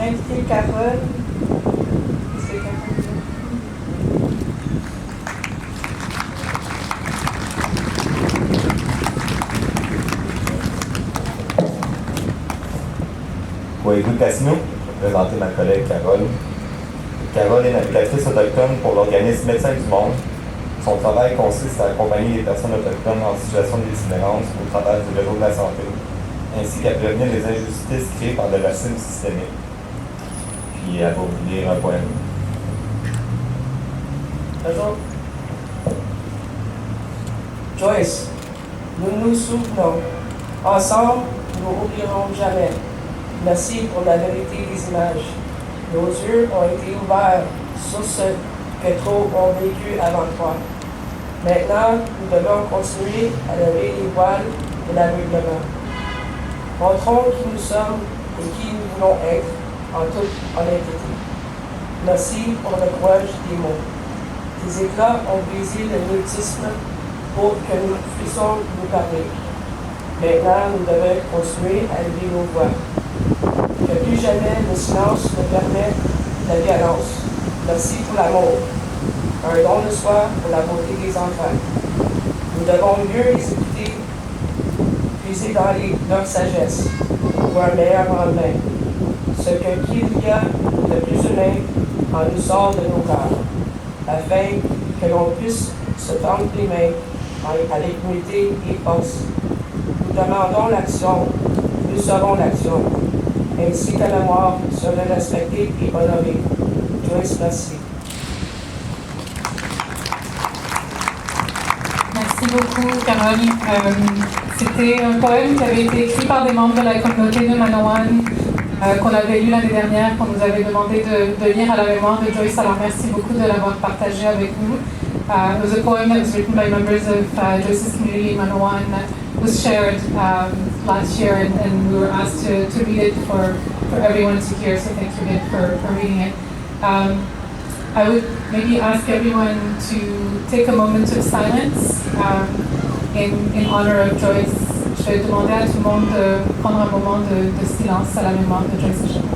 inviter Carole. Est-ce que quelqu'un veut? Oui, Écoute Casino, je vais présenter ma collègue Carole. Carole est navigatrice autochtone pour l'organisme Médecins du Monde. Son travail consiste à accompagner les personnes autochtones en situation d'itinérance au travers du réseau de la santé, ainsi qu'à prévenir les injustices créées par le racisme systémique. Puis elle va vous lire un poème. Bonjour. Joyce, nous nous souvenons. Ensemble, nous n'oublierons jamais. Merci pour la vérité des images. Nos yeux ont été ouverts sur ce que trop ont vécu avant toi. Maintenant, nous devons continuer à lever les voiles de l'aveuglement. Montrons qui nous sommes et qui nous voulons être en toute honnêteté. Merci pour le courage des mots. Tes éclats ont brisé le mutisme pour que nous puissions nous parler. Maintenant, nous devons continuer à lever nos voix. Que plus jamais le silence ne permette la violence. Merci pour l'amour. Un don de soi pour la beauté des enfants. Nous devons mieux les écouter, puiser dans leur sagesse pour un meilleur lendemain. Ce qu'il y a de plus humain en nous sort de nos corps, afin que l'on puisse se tendre les mains avec unité et force. Nous demandons l'action, nous serons l'action. Ainsi que la mémoire serait respectée et honorée. Joyce, merci. Merci beaucoup, Carole. C'était un poème qui avait été écrit par des membres de la communauté de Manawan, qu'on avait lu l'année dernière, qu'on nous avait demandé de lire à la mémoire de Joyce. Alors merci beaucoup de l'avoir partagé avec nous. It was a poem that was written by members of Joyce's community in Manawan that was shared last year, and we were asked to read it for everyone to hear, so thank you again for reading it. I would maybe ask everyone to take a moment of silence in honor of Joyce. Je vais demander à tout le monde de prendre un moment de silence à la mémoire de Joyce Echaquan.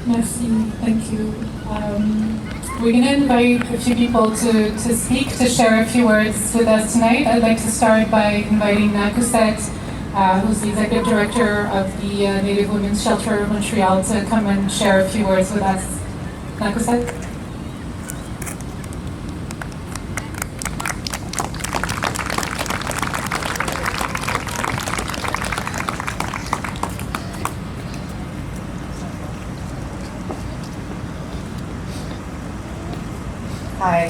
Merci, thank you. We're going to invite a few people to speak, to share a few words with us tonight. I'd like to start by inviting Nakuset, who's the Executive Director of the Native Women's Shelter Montreal, to come and share a few words with us. Nakuset? Hi.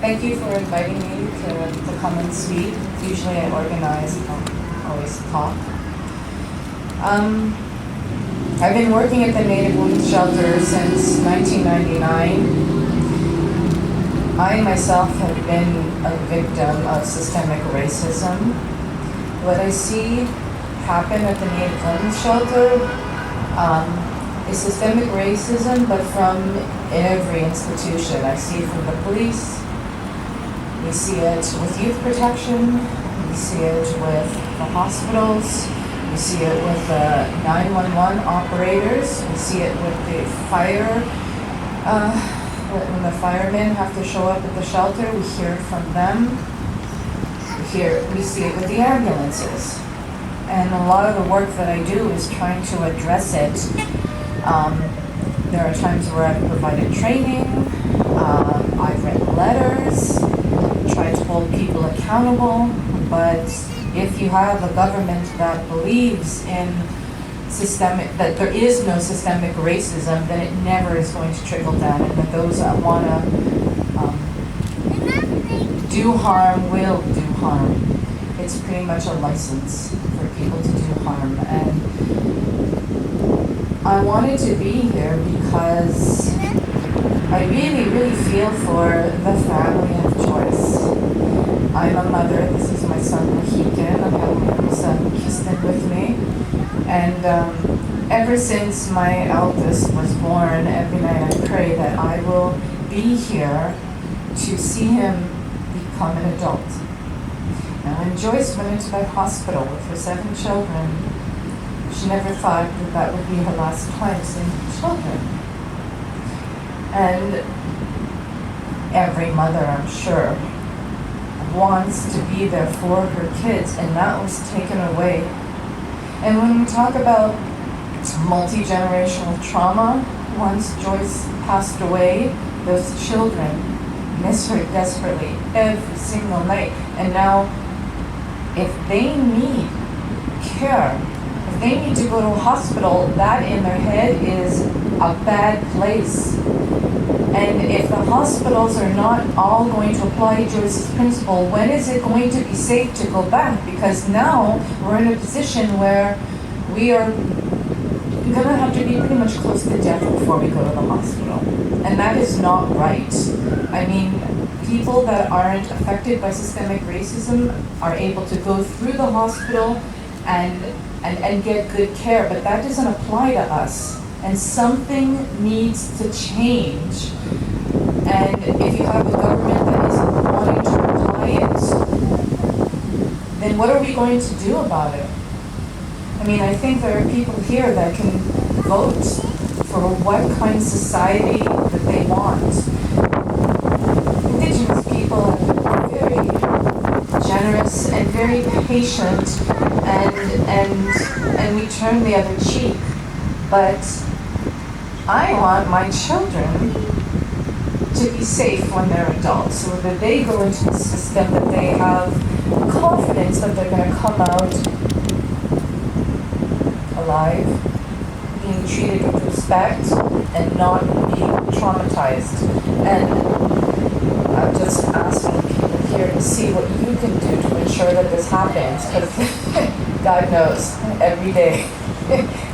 Thank you for inviting me to come and speak. Usually I organize, I don't always talk. I've been working at the Native Women's Shelter since 1999. I myself have been a victim of systemic racism. What I see happen at the Native Women's Shelter is systemic racism, but from every institution. I see it from the police, we see it with youth protection, we see it with the hospitals, we see it with the 911 operators, we see it with the fire, when the firemen have to show up at the shelter, we hear it from them. We see it with the ambulances. And a lot of the work that I do is trying to address it. There are times where I've provided training, I've written letters, tried to hold people accountable, but if you have a government that believes in that there is no systemic racism, then it never is going to trickle down, and that those that want to do harm will do harm. It's pretty much a license for people to do harm. And I wanted to be here because I really, really feel for the family of Joyce. I'm a mother. This is my son, Mohican. I have my little son, Kistin, with me. And ever since my eldest was born, every night I pray that I will be here to see him become an adult. Now, when Joyce went into that hospital with her 7 children, she never thought that that would be her last time seeing her children. And every mother, I'm sure, wants to be there for her kids, and that was taken away. And when we talk about multi-generational trauma, once Joyce passed away, those children miss her desperately every single night. And now, if they need care, if they need to go to a hospital, that in their head is a bad place. And if the hospitals are not all going to apply Joyce's principle, when is it going to be safe to go back? Because now we're in a position where we are going to have to be pretty much close to death before we go to the hospital. And that is not right. I mean, people that aren't affected by systemic racism are able to go through the hospital and get good care, but that doesn't apply to us. And something needs to change. And if you have a government that isn't wanting to apply it, then what are we going to do about it? I mean, I think there are people here that can vote for what kind of society that they want. Indigenous people are very generous and very patient, and we turn the other cheek. But I want my children to be safe when they're adults, so that they go into the system, that they have confidence that they're going to come out alive, being treated with respect, and not being traumatized. And I'm just asking people here to see what you can do to ensure that this happens, because God knows, every day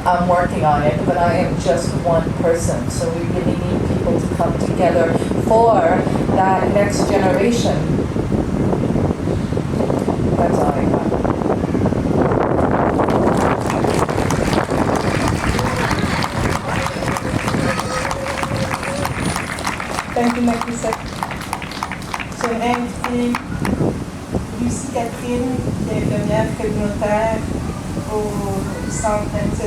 I'm working on it, but I am just one person, so we really need people to come together for that next generation. That's all I got. Thank you, Marissa. J'aimerais inviter Lucie Catherine, qui est infirmière communautaire au centre d'Annecy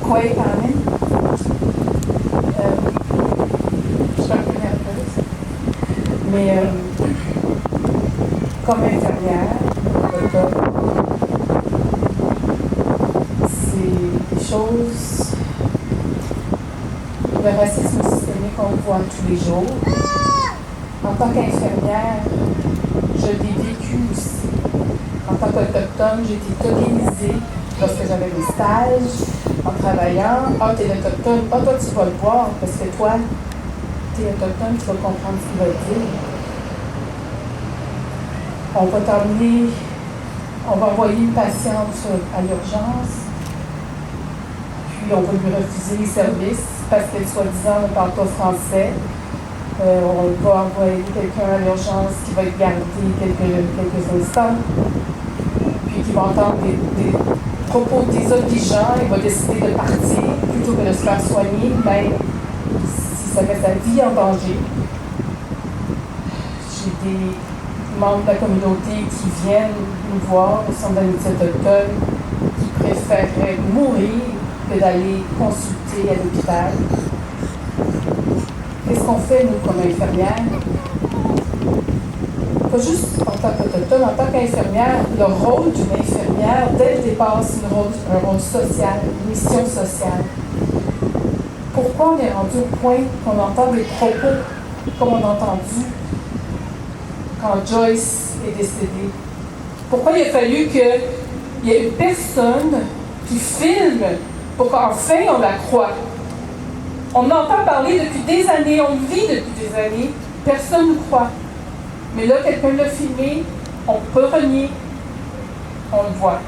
Quoi est parmi? Je suis un peu nerveuse. Mais comme infirmière, c'est des choses. Le racisme systémique, on le voit tous les jours. En tant qu'infirmière, je l'ai vécu aussi. En tant qu'autochtone, j'ai été autorisée lorsque j'avais mes stages en travaillant. Ah, t'es autochtone. Ah, toi, tu vas le voir parce que toi, t'es autochtone, tu vas comprendre ce qu'il va dire. On va t'emmener, on va envoyer une patiente à l'urgence, puis on va lui refuser les services parce que, soi-disant, ne parle pas français. On va envoyer quelqu'un à l'urgence qui va être gardé quelques instants, puis qui va entendre des propos désobligeants, il va décider de partir plutôt que de se faire soigner, même si ça met sa vie en danger. J'ai des membres de la communauté qui viennent nous voir au centre d'amitié autochtone, qui préféreraient mourir que d'aller consulter à l'hôpital. Qu'est-ce qu'on fait, nous, comme infirmières? Pas juste en tant qu'autochtone, en tant qu'infirmière, le rôle d'une infirmière, dès le départ, c'est un rôle social, une mission sociale. Pour pourquoi on est rendu au point qu'on entend des propos comme on a entendu quand Joyce est décédée? Pourquoi il a fallu qu'il y ait une personne qui filme pour qu'enfin on la croie? On entend parler depuis des années, on vit depuis des années, personne ne nous croit. Mais là, quelqu'un l'a filmé, on peut renier, on le voit.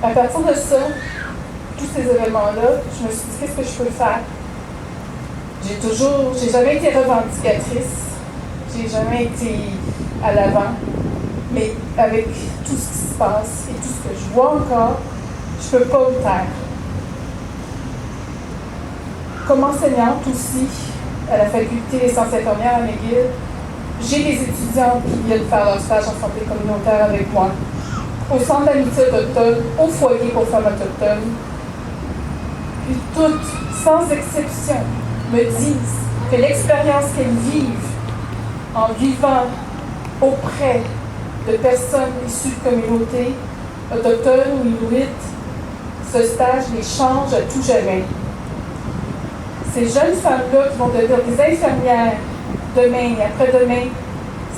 À partir de ça, tous ces événements-là, je me suis dit, qu'est-ce que je peux faire? J'ai jamais été revendicatrice, j'ai jamais été à l'avant, mais avec tout ce qui se passe et tout ce que je vois encore, je ne peux pas me taire. Comme enseignante aussi, à la faculté des sciences infirmières à McGill, j'ai des étudiants qui viennent faire leur stage en santé communautaire avec moi, au centre d'amitié autochtone, au foyer pour femmes autochtones. Puis toutes, sans exception, me disent que l'expérience qu'elles vivent en vivant auprès de personnes issues de communautés autochtones ou inuites, ce stage les change à tout jamais. Ces jeunes femmes-là qui vont devenir des infirmières demain et après-demain,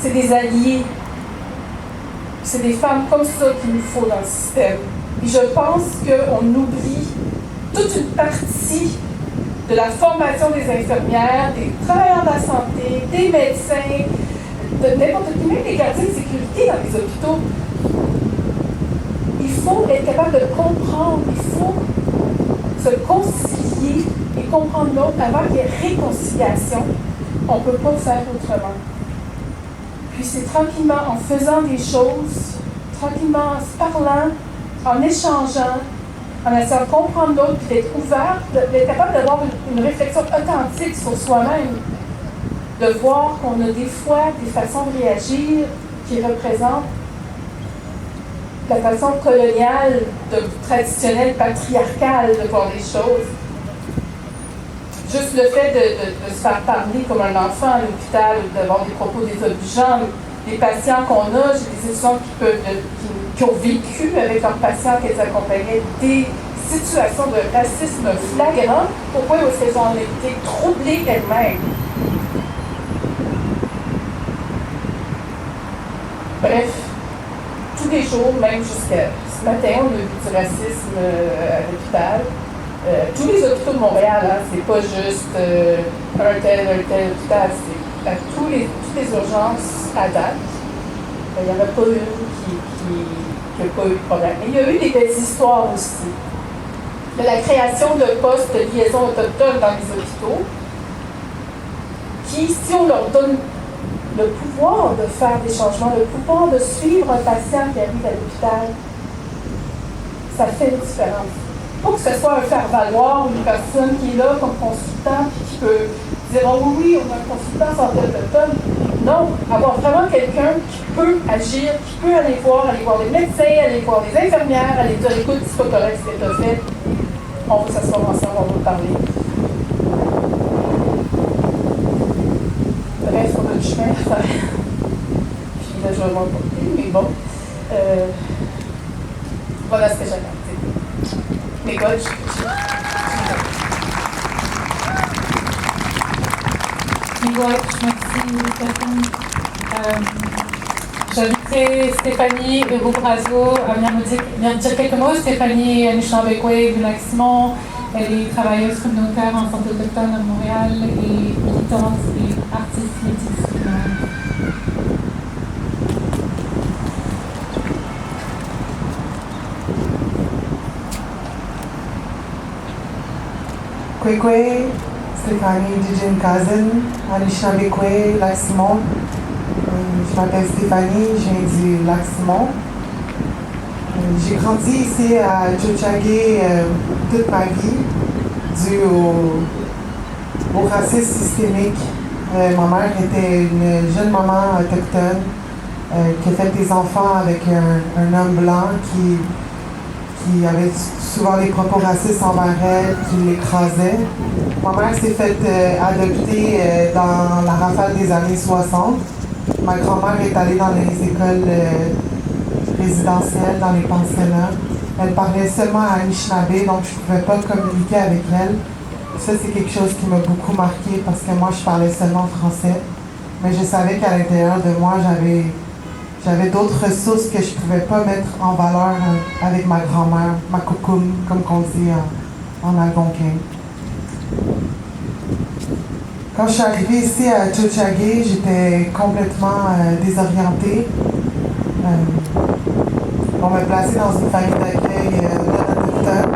c'est des alliés. C'est des femmes comme ça qu'il nous faut dans le système. Et je pense qu'on oublie toute une partie de la formation des infirmières, des travailleurs de la santé, des médecins, de n'importe qui, même des gardiens de sécurité dans les hôpitaux. Il faut être capable de comprendre, il faut se concilier et comprendre l'autre avant qu'il y ait réconciliation. On ne peut pas faire autrement. Puis c'est tranquillement, en faisant des choses, tranquillement, en se parlant, en échangeant, en essayant de comprendre l'autre, puis d'être ouvert, d'être capable d'avoir une réflexion authentique sur soi-même, de voir qu'on a des fois des façons de réagir qui représentent la façon coloniale, traditionnelle, patriarcale de voir les choses. Juste le fait de se faire parler comme un enfant à l'hôpital, d'avoir des propos désobligeants, les patients qu'on a, j'ai des étudiants qui ont vécu avec leurs patients qu'elles accompagnaient des situations de racisme flagrant. Pourquoi est-ce qu'elles ont été troublées elles-mêmes? Bref, tous les jours, même jusqu'à ce matin, on a vu du racisme à l'hôpital. Tous les hôpitaux de Montréal, hein, c'est pas juste un tel hôpital, c'est à toutes les urgences à date. Il n'y en a pas une qui n'a pas eu de problème. Mais il y a eu des belles histoires aussi. De la création de postes de liaison autochtone dans les hôpitaux, qui, si on leur donne le pouvoir de faire des changements, le pouvoir de suivre un patient qui arrive à l'hôpital, ça fait une différence. Pas que ce soit un faire-valoir, une personne qui est là comme consultant et qui peut dire « Oh oui, on a un consultant santé autochtone ». Non, avoir vraiment quelqu'un qui peut agir, qui peut aller voir les médecins, aller voir les infirmières, aller dire « Écoute, c'est pas correct ce que tu as fait, on va s'asseoir ensemble, on va parler ». Bref, on a du chemin à faire. Puis là, je vais m'emporter, mais bon. Voilà ce que j'avais à dire. Mais God, merci Catherine. J'inviterai Stéphanie Brazo à venir me dire quelques mots. Stéphanie Anishinaabe du Lac-Simon, elle est travailleuse communautaire en santé autochtone à Montréal et militante et artiste multidisciplinaire. Kwekwe, Stéphanie Dijin Kazen, Anishinaabe, Lac-Simon. Je m'appelle Stéphanie, je viens du Lac-Simon. J'ai grandi ici à Tiohtià:ke toute ma vie, dû au racisme systémique. Ma mère était une jeune maman autochtone qui a fait des enfants avec un homme blanc qui avait souvent des propos racistes envers elle, qui l'écrasait. Ma mère s'est faite adopter dans la rafale des années 60. Ma grand-mère est allée dans les écoles résidentielles, dans les pensionnats. Elle parlait seulement à Anishinaabe, donc je ne pouvais pas communiquer avec elle. Ça, c'est quelque chose qui m'a beaucoup marqué parce que moi, je parlais seulement français. Mais je savais qu'à l'intérieur de moi, j'avais d'autres ressources que je ne pouvais pas mettre en valeur avec ma grand-mère, ma coucoum, comme on dit en algonquin. Quand je suis arrivée ici à Tiohtià:ke, j'étais complètement désorientée. On m'a placée dans une famille d'accueil non-autochtone.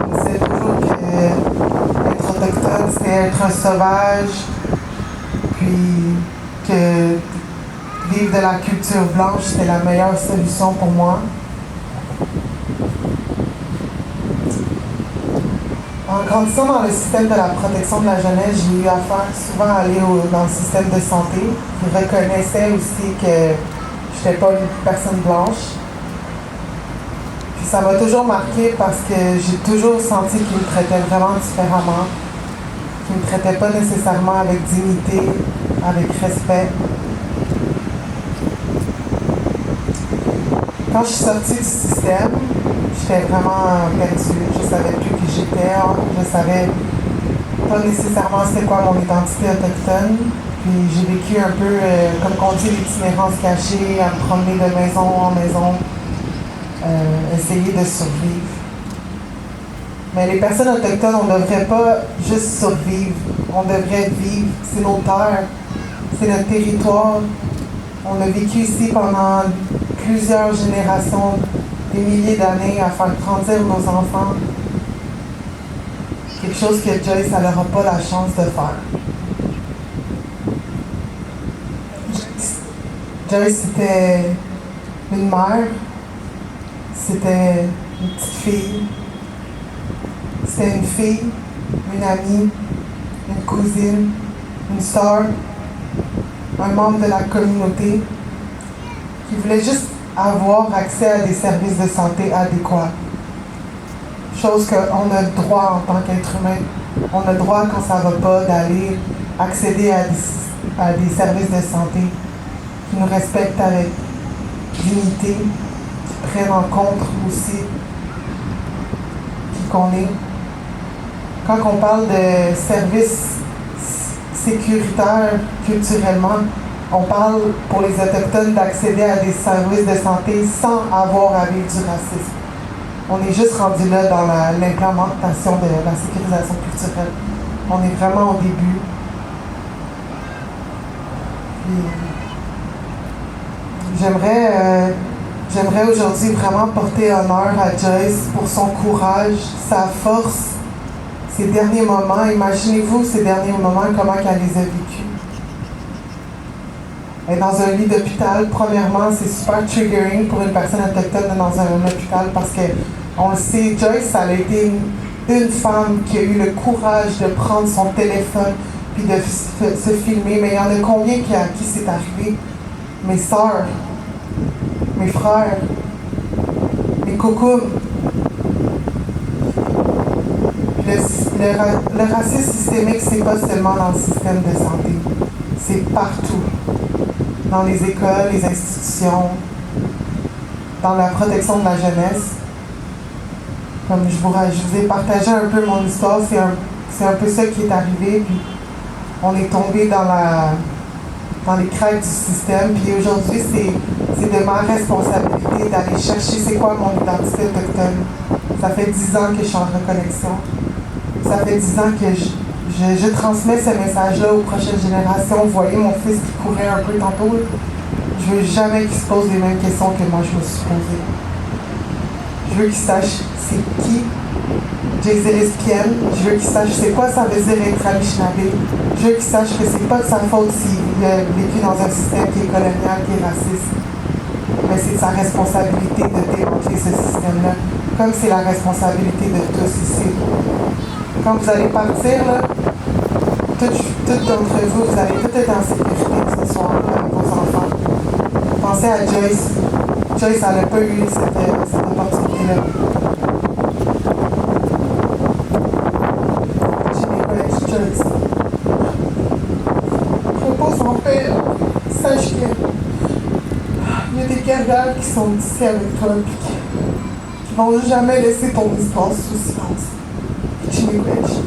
On disait toujours qu'être autochtone, c'était être un sauvage, puis que vivre de la culture blanche, c'était la meilleure solution pour moi. En grandissant dans le système de la protection de la jeunesse, j'ai eu affaire souvent à aller dans le système de santé. Je reconnaissais aussi que je n'étais pas une personne blanche. Puis ça m'a toujours marqué parce que j'ai toujours senti qu'ils me traitaient vraiment différemment, qu'ils ne me traitaient pas nécessairement avec dignité, avec respect. Quand je suis sortie du système, j'étais vraiment perdue. Je ne savais plus qui j'étais. Je ne savais pas nécessairement c'était quoi mon identité autochtone. Puis j'ai vécu un peu, comme on dit, l'itinérance cachée, à me promener de maison en maison, essayer de survivre. Mais les personnes autochtones, on ne devrait pas juste survivre. On devrait vivre. C'est nos terres. C'est notre territoire. On a vécu ici pendant plusieurs générations, des milliers d'années à faire grandir nos enfants. Quelque chose que Joyce, elle n'aura pas la chance de faire. Joyce, c'était une mère, c'était une petite fille, c'était une fille, une amie, une cousine, une sœur, un membre de la communauté qui voulait juste avoir accès à des services de santé adéquats. Chose qu'on a le droit en tant qu'être humain. On a le droit, quand ça ne va pas, d'aller accéder à des services de santé qui nous respectent avec dignité, qui prennent en compte aussi qui qu'on est. Quand on parle de services sécuritaires culturellement, on parle pour les Autochtones d'accéder à des services de santé sans avoir à vivre du racisme. On est juste rendu là dans l'implémentation de la sécurisation culturelle. On est vraiment au début. J'aimerais aujourd'hui vraiment porter honneur à Joyce pour son courage, sa force, ces derniers moments. Imaginez-vous ces derniers moments, comment elle les a vécus. Elle est dans un lit d'hôpital. Premièrement, c'est super triggering pour une personne autochtone dans un hôpital parce que, on le sait, Joyce, elle a été une femme qui a eu le courage de prendre son téléphone puis de se filmer. Mais il y en a combien à qui c'est arrivé? Mes sœurs, mes frères, mes cocos. Le racisme systémique, c'est pas seulement dans le système de santé. C'est partout. Dans les écoles, les institutions, dans la protection de la jeunesse. Comme je vous ai partagé un peu mon histoire, c'est un peu ça qui est arrivé. Puis on est tombé dans les craques du système. Puis aujourd'hui, c'est de ma responsabilité d'aller chercher c'est quoi mon identité autochtone. Ça fait 10 ans que je suis en reconnexion. Ça fait 10 ans que je transmets ce message-là aux prochaines générations. Vous voyez mon fils qui courait un peu tantôt. Je veux jamais qu'il se pose les mêmes questions que moi je me suis posées. Je veux qu'il sache c'est qui Jaycelis Pienne. Je veux qu'il sache c'est quoi ça veut dire être Anishinaabe. Je veux qu'il sache que c'est pas de sa faute s'il a vécu dans un système qui est colonial, qui est raciste. Mais c'est sa responsabilité de démanteler ce système-là. Comme c'est la responsabilité de tous ici. Quand vous allez partir, là, toutes d'entre vous, vous allez tout être en sécurité ce soir avec vos enfants. Pensez à Joyce. Joyce, elle n'a pas eu cette opportunité-là. J'ai Joyce. Repose en paix. Sache que y a des guerrières qui sont ici avec toi et qui vont jamais laisser ton histoire sous silence. Je m'écoute.